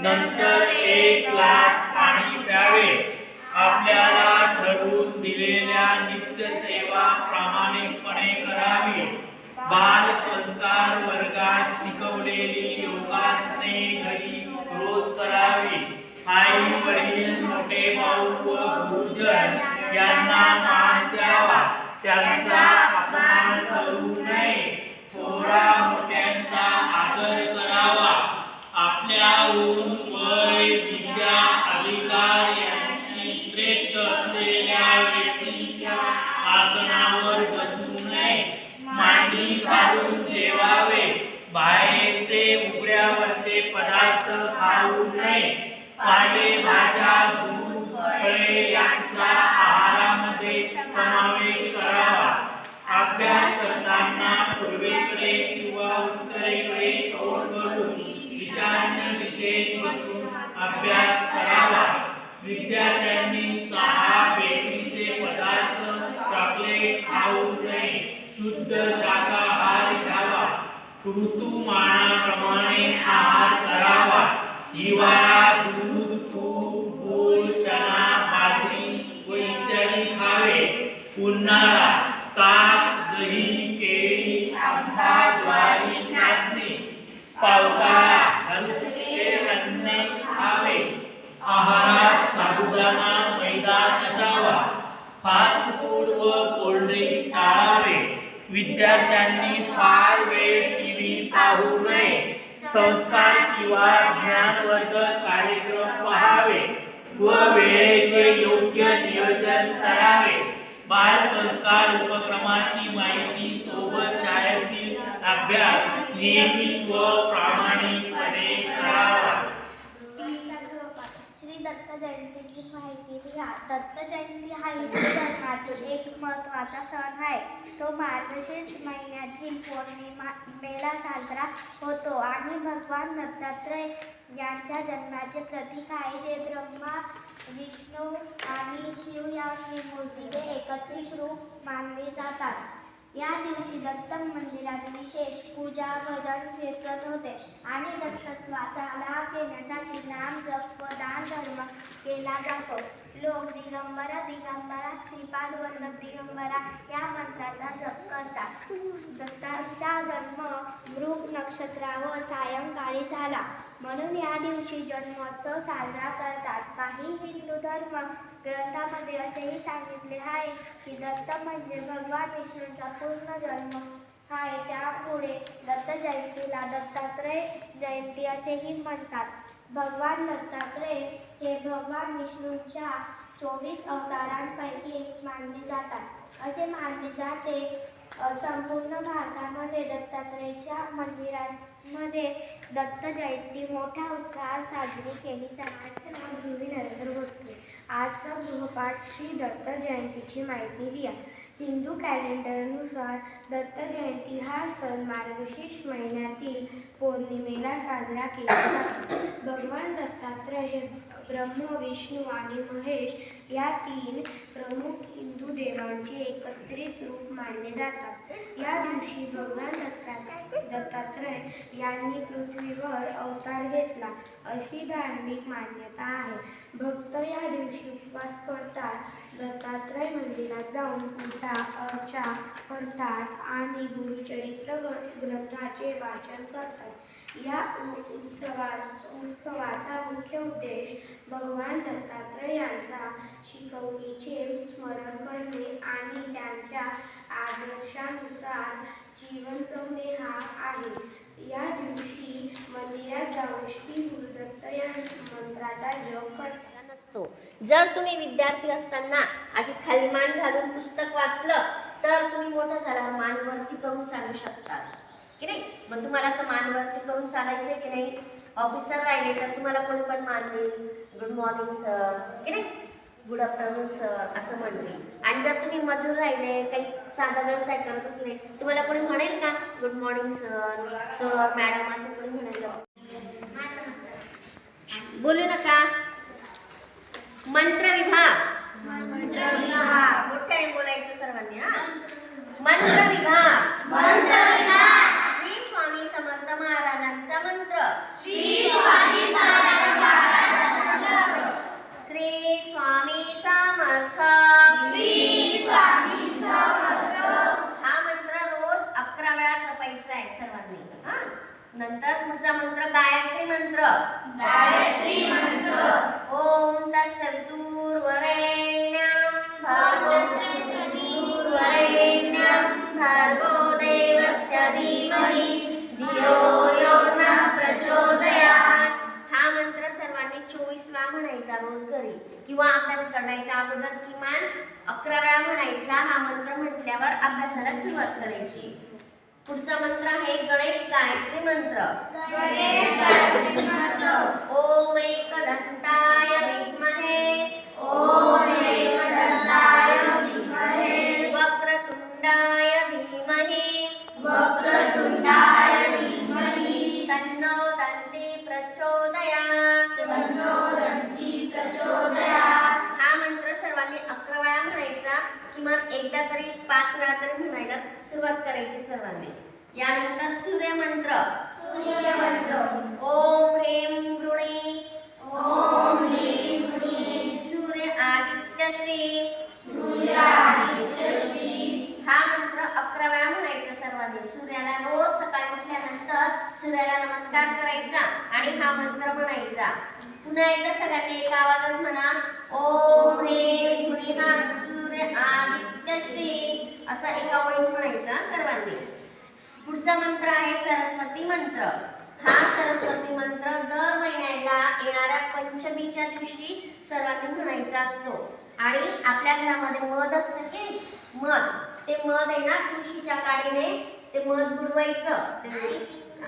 नंतर 1 ग्लास पाणी प्यावे. आपल्याला ठरवून दिलेल्या नित्यसेवा प्रामाणिकपणे करावी. बाल संस्कार वर्गात शिकवलेली योगासने घरी रोज करावी. आई वडील मोठे भाऊ व गुरुजन यांना मान द्यावा. त्यांचा अपमान करू नये. थोडा मोठ्यांचा आदर करावा. आपल्याहून वय विद्या अधिकार यांची श्रेष्ठ असलेल्या व्यक्तीच्या आसनावर बसू नये. मांडी घालून जेवावे. बाहेरचे उघड्यावरचे पदार्थ खाऊ नये. पालेभाज्या दूध फळे यांचा आहारामध्ये समावेश करावा. अभ्यास करताना पूर्वेकडे किंवा उत्तरेकडे तोंड करून ईशान्य दिशेत बसून अभ्यास करावा. विद्यार्थ्यांनी चहा बेकरीचे पदार्थ चॉकलेट खाऊ नये. शुद्ध शाकाहार घ्यावा. ऋतुमानाप्रमाणे आहार करावा. हिवाळा दूध तूप गूळ चणा बाजरी व इत्यादी खावे. उन्हाळा ताक दही केळी आंबा ज्वारी नाचणी. पावसाळा हलके अन्न खावे. आहारात साबुदाणा मैदा नसावा. फास्ट फूड व कोल्ड्रिंक टाळावे. विद्यार्थ्यांनी फार वेळ टीव्ही पाहू नये. संस्कार किंवा ज्ञानवर्ग कार्यक्रम पहावे व वेळेचे योग्य नियोजन करावे. बाल संस्कार उपक्रमाची माहिती सोबत शाळेतील अभ्यास नियमित व प्रामाणिकपणे करावा. श्री दत्त जयंतीची माहिती लिहा. दत्त जयंती हा हिंदू धर्मातील एक महत्त्वाचा सण आहे. तो मार्गशीर्ष महिन्यातील पौर्णिमेला साजरा होतो आणि भगवान दत्तात्रय यांच्या जन्माचे प्रतीक आहे, जे ब्रह्मा विष्णू आणि शिव या त्रिमूर्तीचे एकत्रित रूप मानले जातात. या दिवशी दत्त मंदिरात विशेष पूजा भजन कीर्तन होते आणि दत्तत्वाचा लाभ घेण्यासाठी नाम जप व दान धर्म केला जातो. लोक दिगंबरा दिगंबरा श्रीपाद वल्लभ दिगंबरा या मंत्राचा जप करतात. दत्ताचा जन्म मृग नक्षत्रावर सायंकाळी झाला, म्हणून या दिवशी जन्मोत्सव साजरा करतात. काही हिंदू धर्म ग्रंथामध्ये असेही सांगितले आहे की दत्त म्हणजे भगवान विष्णूंचा पूर्ण जन्म आहे. त्यामुळे दत्त जयंतीला दत्तात्रय जयंती असेही म्हणतात. भगवान दत्तात्रय हे भगवान विष्णूंच्या 24 अवतारांपैकी एक मानले जातात. असे मानले जाते संपूर्ण भारतामध्ये दत्तात्रयाच्या मंदिरांमध्ये दत्त जयंती मोठ्या उत्साहात साजरी केली जाते. ध्रुवी नरेंद्र भोसले. आजचा गृहपाठ श्री दत्त जयंतीची माहिती लिहा. हिंदू कॅलेंडरनुसार दत्त जयंती हा सण मार्गशीर्ष महिन्यातील पौर्णिमेला साजरा केला जातो. भगवान दत्तात्रय हे ब्रह्मा विष्णू आणि महेश या 3 प्रमुख हिंदू देवांचे एकत्रित रूप मानले जातात. या दिवशी भगवान दत्तात्रय यांनी पृथ्वीवर अवतार घेतला अशी धार्मिक मान्यता आहे. भक्त या दिवशी उपवास करतात, दत्तात्रय मंदिरात जाऊन पूजा अर्चा करतात आणि गुरुचरित्र ग्रंथाचे वाचन करतात. या उत्सवाचा मुख्य उद्देश भगवान दत्तात्रय यांच्या शिकवणीचे स्मरण करणे आणि त्यांच्या आदर्शानुसार जीवन जगणे हा आहे. या दिवशी मंदिरात जाऊन श्री गुरुदत्त या मंत्राचा जप करता नसतो. जर तुम्ही विद्यार्थी असताना अशी खाली मान घालून पुस्तक वाचलं तर तुम्ही मोठं झाल्यावर मान वरती करून चालू शकता की नाही. मग तुम्हाला असं मान वरती करून चालायचंय की नाही. ऑफिसर राहिले तर तुम्हाला कोणी पण मान देईल, गुड मॉर्निंग सर की नाही, गुड आफ्टरनून सर असं म्हणतील. आणि जर तुम्ही मजूर राहिले, काही साधा व्यवसाय करत असले, तुम्हाला कोणी म्हणेल का good morning sir, sir madam असं कोणी म्हणेल. बोलू नका. मंत्र विभाग मोठ्याने बोलायचं सर्वांनी. मंत्र विभाग श्री स्वामी समर्थ महाराजांचा मंत्र. गायत्री मंत्र ओम तत्सवितुर्वरेण्यं भर्गो देवस्य धीमहि धियो यो नः प्रचोदयात्. हा मंत्र सर्वांनी 24 वेळा म्हणायचा रोज घरी किंवा अभ्यास करण्याच्या अगोदर किमान 11 वेळा म्हणायचा. हा मंत्र म्हटल्यावर अभ्यासाला सुरुवात करायची. पुढचा मंत्र आहे गणेश गायत्री मंत्र. ओम एकदंताय विद्महे वक्रतुंडाय धीमहि तन्नो दन्ती प्रचोदयात्. हा मंत्र सर्वांनी 11 वेळा म्हणायचा. किमान एकदा तरी 5 वेळा तरी म्हणायला सुरुवात करायची सर्वांनी. यानंतर सूर्यमंत्र. ओम ह्रीं गृणी सूर्य आदित्य श्री. हा मंत्र 11 वेळा म्हणायचा सर्वांनी. सूर्याला रोज सकाळी उठल्यानंतर सूर्याला नमस्कार करायचा आणि हा मंत्र म्हणायचा. पुन्हा एकदा सगळ्यांनी एका आवाजात म्हणा. ओम ह्रीं गृणी सूर्य आदित्य श्री असं एका ओळीत म्हणायचा सर्वांनी. पुढचा मंत्र आहे सरस्वती मंत्र. हा सरस्वती मंत्र दर महिन्याला येणाऱ्या पंचमीच्या दिवशी सर्वांनी म्हणायचा असतो. आणि आपल्या घरामध्ये मध असतं की मध, ते मध आहे ना तुळशीच्या काडीने ते मध बुडवायचं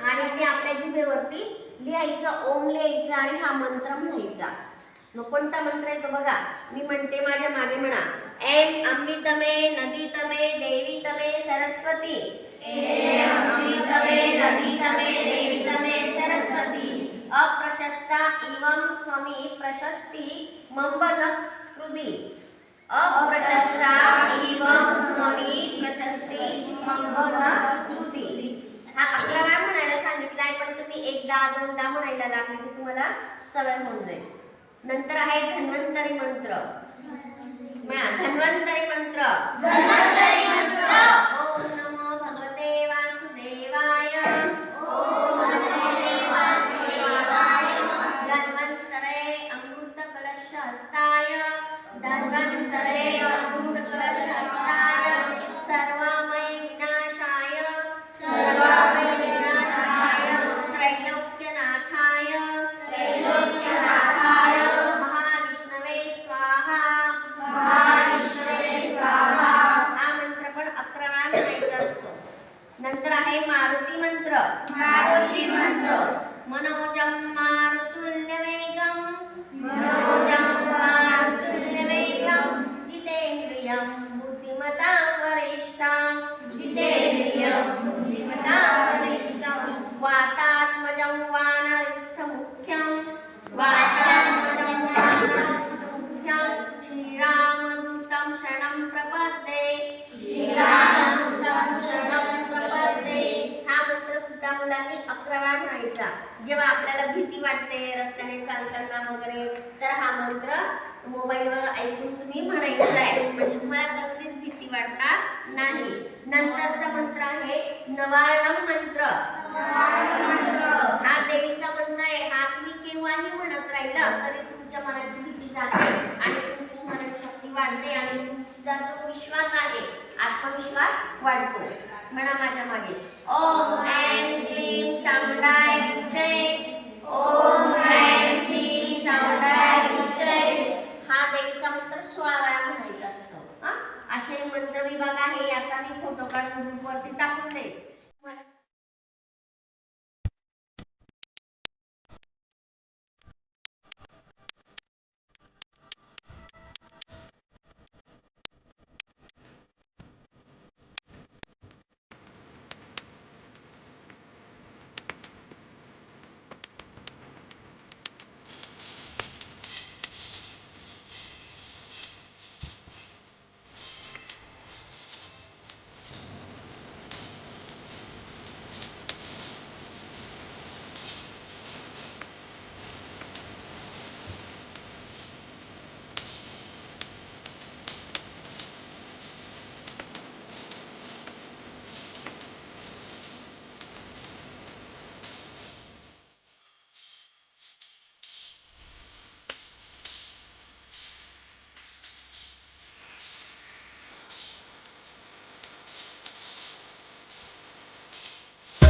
आणि ते आपल्या जिभेवरती लिहायचं, ओम लिहायचं आणि हा मंत्र म्हणायचा. मग कोणता मंत्र आहे तो बघा. मी म्हणते माझ्या मागे म्हणा. ऐं अमृतमे नदीतमे देवीतमे सरस्वती. सरस्वती अप्रशस्ता इवं स्वमी प्रशस्ती मंबनस्कृती. अप्रशस्ता इवं स्वमी प्रशस्ती मंबनस्कृती. हा 11 वेळा म्हणायला सांगितला आहे, पण तुम्ही एकदा दोनदा म्हणायला लागले की तुम्हाला सवय होऊन जाईल. नंतर आहे धन्वंतरी मंत्र. धन्वंतरी मंत्र. ओम नमो भगवते वासुदेवाय. धन्वंतरे अमृत कलश हस्ताय. सर्वामय विनाशाय. त्रैलोक्यनाथाय. महाविष्णवे स्वाहा. हा मंत्र पण 11 वेळा म्हणायचा असतो. नंतर आहे मारुती मंत्र. मनोजं मारुतुल्यवेगं जितेन्द्रियं बुद्धिमतां वरिष्ठं. वातात्मजं वानरयुद्धमुख्यं. श्रीरामदूतं शरणं प्रपद्ये. हा मंत्र सुद्धा मुलांनी 11 वेळा म्हणायचा. जेव्हा आपल्याला भीती वाटते रस्त्याने चालताना वगैरे तर हा मंत्र मोबाईलवर ऐकून तुम्ही म्हणायचा आहे, म्हणजे तुम्हाला कसलीच भीती वाटणार नाही. नंतरचा मंत्र आहे नवारणम मंत्र. हा देवीचा मंत्र आहे. हा तुम्ही केव्हाही म्हणत राहिला तरी तुमच्या मनातली भीती जाते आणि तुमची स्मरणशक्ती वाढते आणि तुमचा जो विश्वास आहे आत्मविश्वास वाढतो. म्हणा माझ्या मागे. ओम ऐं क्लीं चामुंडाय विच्चे. ओम ऐं क्लीं चामुंडाय विच्चे. हा देवीचा मंत्र 16 वेळा म्हणायचा असतो. असे मंत्र विभाग आहे, याचा मी फोटो काढून ग्रुपवरती टाकून देईन.